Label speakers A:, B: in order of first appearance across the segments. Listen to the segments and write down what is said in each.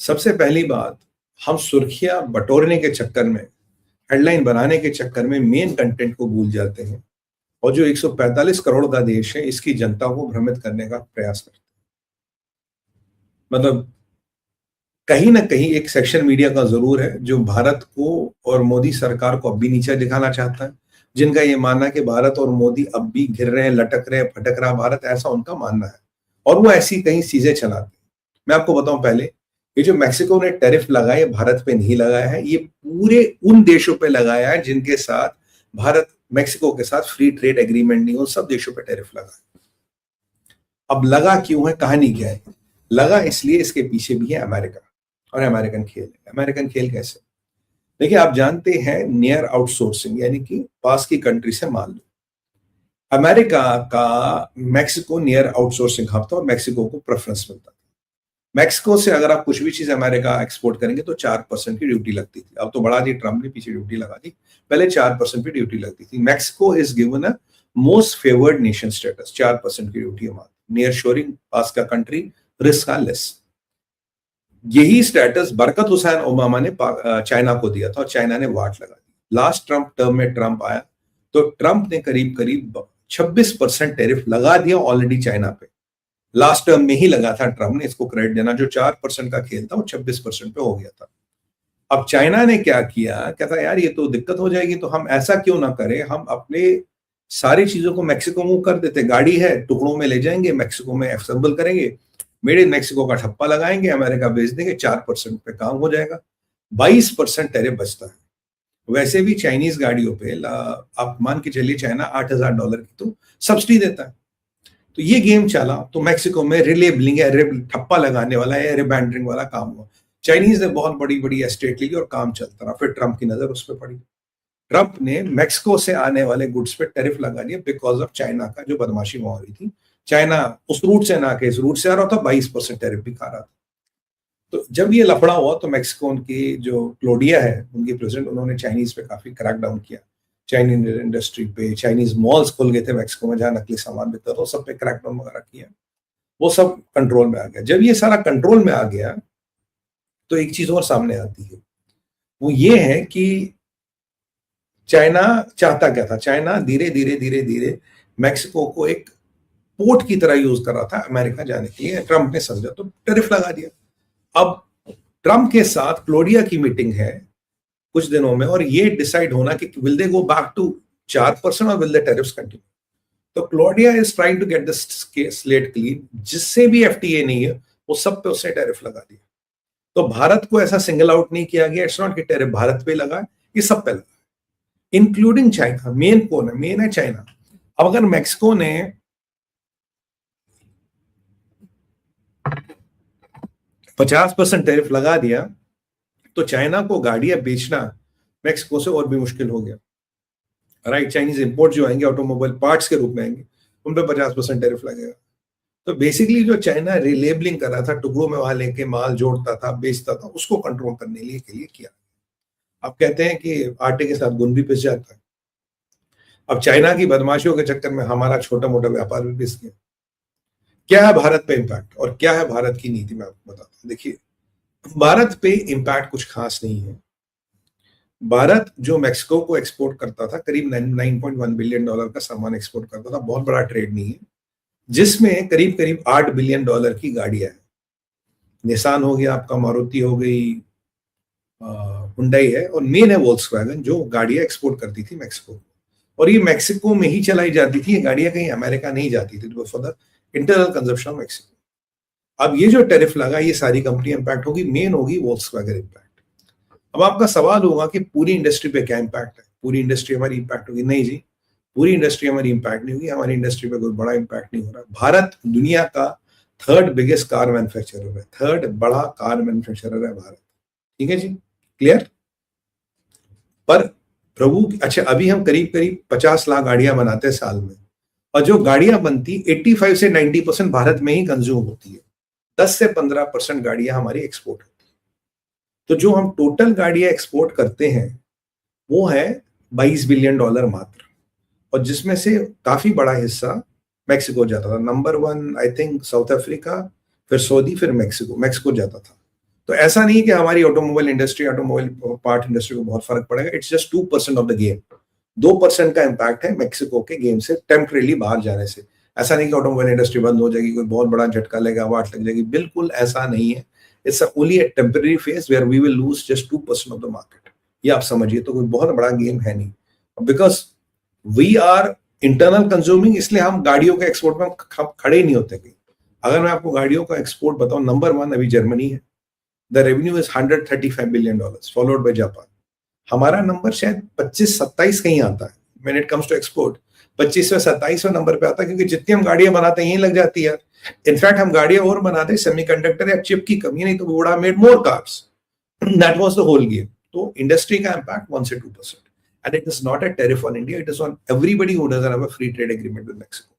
A: सबसे पहली बात, हम सुर्खियां बटोरने के चक्कर में, हेडलाइन बनाने के चक्कर में मेन कंटेंट को भूल जाते हैं और जो 145 करोड़ का देश है इसकी जनता को भ्रमित करने का प्रयास करते हैं। मतलब कहीं ना कहीं एक सेक्शन मीडिया का जरूर है जो भारत को और मोदी सरकार को अब भी नीचा दिखाना चाहता है, जिनका ये मानना है कि भारत और मोदी अब भी घिर रहे हैं, लटक रहे हैं, भटक रहा भारत, ऐसा उनका मानना है और वो ऐसी कहीं चीजें चलाते हैं। मैं आपको बताऊं, पहले ये जो मैक्सिको ने टैरिफ लगाया है भारत पे नहीं लगाया है, ये पूरे उन देशों पे लगाया है जिनके साथ भारत मैक्सिको के साथ फ्री ट्रेड एग्रीमेंट नहीं, उन सब देशों पे टैरिफ लगा है। अब लगा क्यों है, कहानी क्या है? लगा इसलिए इसके पीछे भी है अमेरिका और अमेरिकन खेल है। अमेरिकन खेल कैसे? देखिए, आप जानते हैं नियर आउटसोर्सिंग, यानी कि पास की कंट्री से माल लो। अमेरिका का मैक्सिको नियर आउटसोर्सिंग हब था और मैक्सिको को प्रेफरेंस मिलता था। मैक्सिको से अगर आप कुछ भी चीज अमेरिका एक्सपोर्ट करेंगे तो 4% की ड्यूटी लगती थी। अब तो बढ़ा दी, ट्रम्प ने पीछे ड्यूटी लगा दी, पहले 4% की ड्यूटी लगती थी। Mexico is given a most favoured nation status, 4% की ड्यूटी हमारी, नियर शोरिंग, पास का कंट्री, रिस्क का लेस। यही स्टेटस बरकत हुसैन ओबामा ने चाइना को दिया था और चाइना ने वाट लगा दी। लास्ट ट्रम्प टर्म में ट्रम्प आया तो ट्रम्प ने करीब करीब 26% टैरिफ लगा दिया ऑलरेडी चाइना पे। लास्ट टर्म में ही लगा था ट्रम्प ने, इसको क्रेडिट देना। जो 4% का खेल था वो 26% पे हो गया था। अब चाइना ने क्या किया, कहता यार ये तो दिक्कत हो जाएगी, तो हम ऐसा क्यों ना करें, हम अपने सारी चीजों को मैक्सिको मूव कर देते। गाड़ी है, टुकड़ों में ले जाएंगे, मैक्सिको में असेंबल करेंगे, मेड इन मैक्सिको का ठप्पा लगाएंगे, अमेरिका भेज देंगे, 4% पे काम हो जाएगा, 22% टैरिफ बचता है। वैसे भी चाइनीज गाड़ियों पे आप मान के चलिए चाइना $8,000 की तो सब्सिडी देता है। तो ये गेम चला तो मैक्सिको में रिलेबलिंग है, ठप्पा लगाने वाला है, रिबैंडरिंग वाला काम हुआ। चाइनीज ने बहुत बड़ी बड़ी एस्टेट ली और काम चलता रहा। फिर ट्रम्प की नजर उस पर पड़ी। ट्रम्प ने मैक्सिको से आने वाले गुड्स पे टैरिफ लगा दिया बिकॉज ऑफ चाइना का जो बदमाशी वहां हो रही थी। चाइना उस रूट से ना के इस रूट से आ रहा था, 22% टैरिफ भी खा रहा था। तो जब ये लफड़ा हुआ तो मैक्सिको की जो क्लोडिया है, उनकी प्रेसिडेंट, उन्होंने चाइनीज पे काफी क्रैकडाउन किया। चाइनीज इंडस्ट्री पे, चाइनीज मॉल्स खुल गए थे मैक्सिको में जहां नकली सामान बिकता था, सब पे क्रैकडाउन वगैरह किया। वो सब कंट्रोल में आ गया। जब ये सारा कंट्रोल में आ गया तो एक चीज और सामने आती है, वो ये है कि चाइना चाहता क्या था। चाइना धीरे धीरे धीरे धीरे मैक्सिको को एक पोर्ट की तरह यूज कर रहा था अमेरिका जाने के लिए। ट्रम्प ने समझा तो टैरिफ लगा दिया। अब ट्रम्प के साथ क्लोडिया की मीटिंग है कुछ दिनों में और ये डिसाइड होना कि will they go back to 4% और विल द टैरिफ्स कंटिन्यू। तो Claudia is trying to get the slate clean. जिससे भी एफटीए नहीं है वो सब पे उसने टैरिफ लगा दिया। तो भारत को ऐसा सिंगल आउट नहीं किया गया। इट्स नॉट कि टैरिफ भारत पे लगा, ये सब पे लगा, इंक्लूडिंग चाइना। मेन कौन है? मेन है चाइना। अब अगर मैक्सिको ने 50% टैरिफ लगा दिया तो चाइना को गाड़ियां बेचना मैक्सिको से और भी मुश्किल हो गया। राइट, चाइनीज इंपोर्ट जो आएंगे ऑटोमोबाइल पार्ट्स के रूप में आएंगे, उन पर 50% टैरिफ लगेगा। तो बेसिकली जो चाइना रिलेबलिंग कर रहा था, टुकड़ों में वहां लेके माल जोड़ता था, बेचता था, उसको कंट्रोल करने के लिए किया। अब कहते हैं कि आटे के साथ गुण भी पिस जाता है। अब चाइना की बदमाशियों के चक्कर में हमारा छोटा मोटा व्यापार भी पिस गया। क्या है भारत पे इम्पैक्ट और क्या है भारत की नीति, मैं आपको बताता हूँ। देखिए, भारत पे इम्पैक्ट कुछ खास नहीं है। भारत जो मैक्सिको को एक्सपोर्ट करता था, करीब $9.1 बिलियन का सामान एक्सपोर्ट करता था, बहुत बड़ा ट्रेड नहीं है, जिसमें करीब करीब $8 बिलियन की गाड़ियां हैं। निसान हो गया आपका, मारुति हो गई, हुंडई है, और मेन है वोल्क्सवैगन जो गाड़ियां एक्सपोर्ट करती थी मैक्सिको। और ये मैक्सिको में ही चलाई जाती थी, ये गाड़ियां कहीं अमेरिका नहीं जाती थी for the internal consumption of Mexico. अब ये जो टैरिफ लगा, ये सारी कंपनी इंपैक्ट होगी, मेन होगी वोल्क्सवैगन इंपैक्ट। अब आपका सवाल होगा कि पूरी इंडस्ट्री पे क्या इंपैक्ट है? पूरी इंडस्ट्री हमारी इंपैक्ट होगी? नहीं जी, पूरी इंडस्ट्री हमारी इंपैक्ट नहीं होगी। हमारी इंडस्ट्री पे कोई बड़ा इंपैक्ट नहीं हो रहा। भारत दुनिया का थर्ड बिगेस्ट कार मैन्युफैक्चरर है, थर्ड बड़ा कार मैन्युफैक्चरर है भारत। ठीक है जी, क्लियर? पर प्रभु, अच्छा, अभी हम करीब करीब 50 लाख गाड़ियां बनाते हैं साल में, और जो गाड़ियां बनती 85 से 90% भारत में ही कंज्यूम होती है। 10 से 15% गाड़ियां हमारी एक्सपोर्ट होती है। तो जो हम टोटल गाड़ियां एक्सपोर्ट करते हैं वो है $22 बिलियन मात्र, और जिसमें से काफी बड़ा हिस्सा मैक्सिको जाता था। Number 1 I think south Africa, फिर सऊदी, फिर मैक्सिको जाता था। तो ऐसा नहीं कि हमारी ऑटोमोबाइल पार्ट इंडस्ट्री को बहुत फर्क पड़ेगा, it's just 2% of the game. 2% का इम्पैक्ट है मेक्सिको के गेम से टेम्परेली बाहर जाने से। ऐसा नहीं कि ऑटोमोबाइल इंडस्ट्री बंद हो जाएगी, कोई बहुत बड़ा झटका लेगा, वाट लग जाएगी, बिल्कुल ऐसा नहीं है। It's only a temporary phase where we will lose just 2% of the market. ये आप समझिए, तो कोई बहुत बड़ा गेम है नहीं। Because we are internal consuming, इसलिए हम गाड़ियों के एक्सपोर्ट में खड़े ही नहीं होते कहीं। अगर मैं आपको गाड़ियों का एक्सपोर्ट बताऊं, नंबर 1 अभी जर्मनी है। The revenue is $135 billion, followed by Japan. हमारा नंबर शायद 25-27 कहीं आता है when it comes to export. 25वें 27वें नंबर पे आता है, क्योंकि जितनी हम गाड़ियां बनाते हैं यही लग जाती है। इनफैक्ट हम गाड़ियां और बनाते हैं, सेमीकंडक्टर या चिप की कमी नहीं तो would have made more cars. That was the whole game. तो इंडस्ट्री का इंपैक्ट 1 से 2%, and it is not a tariff on India, it is on everybody who doesn't have a free trade agreement with Mexico.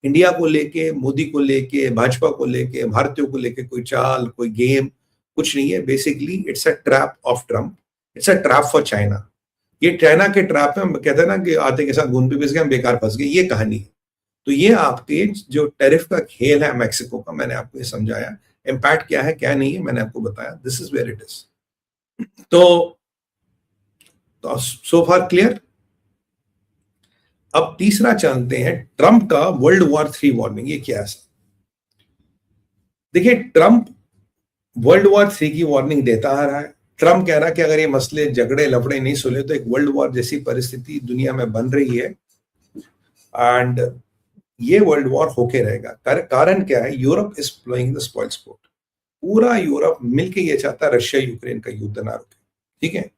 A: India को लेके, मोदी को लेके, भाजपा को लेके, भारतीयों को लेके कोई चाल, कोई गेम कुछ नहीं है। Basically it's a trap of Trump, it's a trap for China. ये चाइना के ट्रैप में कहते हैं ना कि आते के साथ घुन पे पिस गए, हम बेकार फंस गए, ये कहानी है। तो ये आपके जो टैरिफ का खेल है मैक्सिको का, मैंने आपको ये समझाया। इम्पैक्ट क्या है क्या नहीं है मैंने आपको बताया। This is where it is. तो सो फार क्लियर। अब तीसरा जानते हैं, ट्रंप का वर्ल्ड वॉर 3 वार्निंग। ये क्या है? देखिए, ट्रंप वर्ल्ड वॉर 3 की वार्निंग देता आ रहा है। ट्रंप कह रहा है कि अगर ये मसले झगड़े लफड़े नहीं सुले तो एक वर्ल्ड वॉर जैसी परिस्थिति दुनिया में बन रही है, एंड ये वर्ल्ड वॉर होके रहेगा। कारण क्या है? Europe is playing the spoil sport. पूरा यूरोप मिलके ये चाहता है रशिया यूक्रेन का युद्ध ना रुके। ठीक है,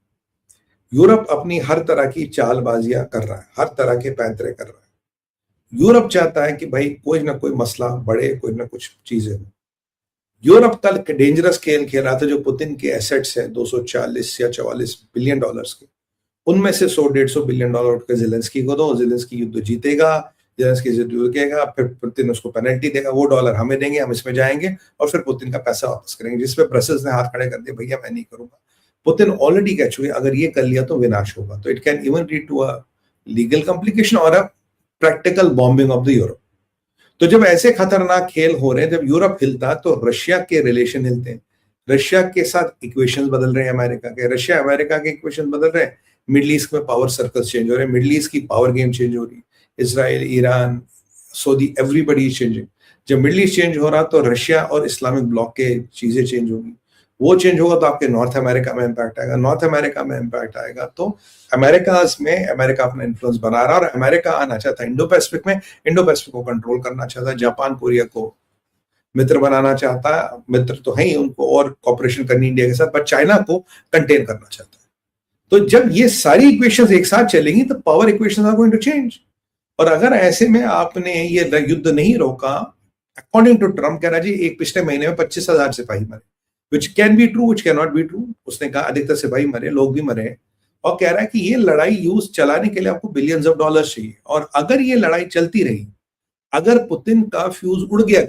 A: यूरोप अपनी हर तरह की चालबाजियां कर रहा है, हर तरह के पैंतरे कर रहा है। यूरोप चाहता है कि भाई कोई ना कोई मसला बढ़े, कोई ना कुछ चीजें हो। यूरोप कल डेंजरस खेल खेल रहा था। जो पुतिन के एसेट्स हैं 240 या 44 बिलियन डॉलर्स के, उनमें से 100-150 बिलियन डॉलर उठ के जेलेंस्की को दो, जेलेंस्की युद्ध जीतेगा, जेलेंस्की युद्ध जीतेगा, फिर पुतिन उसको पेनल्टी देगा, वो डॉलर हमें देंगे, हम इसमें जाएंगे और फिर पुतिन का पैसा वापस करेंगे। जिसपे ब्रसेल्स ने हाथ खड़े कर दिए, भैया मैं नहीं करूंगा। पुतिन ऑलरेडी कह चुके, अगर ये कर लिया तो विनाश होगा। तो it can even lead to a legal complication और a practical bombing of the Europe. तो जब ऐसे खतरनाक खेल हो रहे हैं, जब यूरोप हिलता तो रशिया के रिलेशन हिलते हैं। रशिया के साथ इक्वेशंस बदल रहे हैं अमेरिका के, रशिया अमेरिका के इक्वेशन बदल रहे हैं। मिडिल ईस्ट में पावर सर्कल्स चेंज हो रहे हैं, मिडिल ईस्ट की पावर गेम चेंज हो रही है। Israel, Iran, Saudi, everybody is changing. जब मिडिल ईस्ट चेंज हो रहा तो रशिया और इस्लामिक ब्लॉक के चीजें चेंज होगी। वो चेंज होगा तो आपके नॉर्थ अमेरिका में इम्पैक्ट आएगा, नॉर्थ अमेरिका में इम्पैक्ट आएगा तो अमेरिकाज में अमेरिका अपना इन्फ्लुएंस बना रहा, और अमेरिका आना चाहता है इंडो पैसिफिक में, इंडो पैसिफिक को कंट्रोल करना चाहता है। जापान कोरिया को मित्र बनाना चाहता है, मित्र तो है ही, उनको और कॉपरेशन करनी इंडिया के साथ, पर चाइना को कंटेन करना चाहता है। तो जब ये सारी इक्वेशंस एक साथ चलेंगी तो power equations are going to change. और अगर ऐसे में आपने ये युद्ध नहीं रोका, अकॉर्डिंग टू ट्रम्प कह रहा जी एक पिछले महीने में 25,000 सिपाही मरे, which can be true, which can not be true. उसने कहा अधिकतर सिपाही मरे, लोग भी मरे, और कह रहा है कि ये लड़ाई यूज चलाने के लिए आपको बिलियंस ऑफ डॉलर्स चाहिए। और अगर ये लड़ाई चलती रही, अगर पुतिन का फ्यूज उड़ गया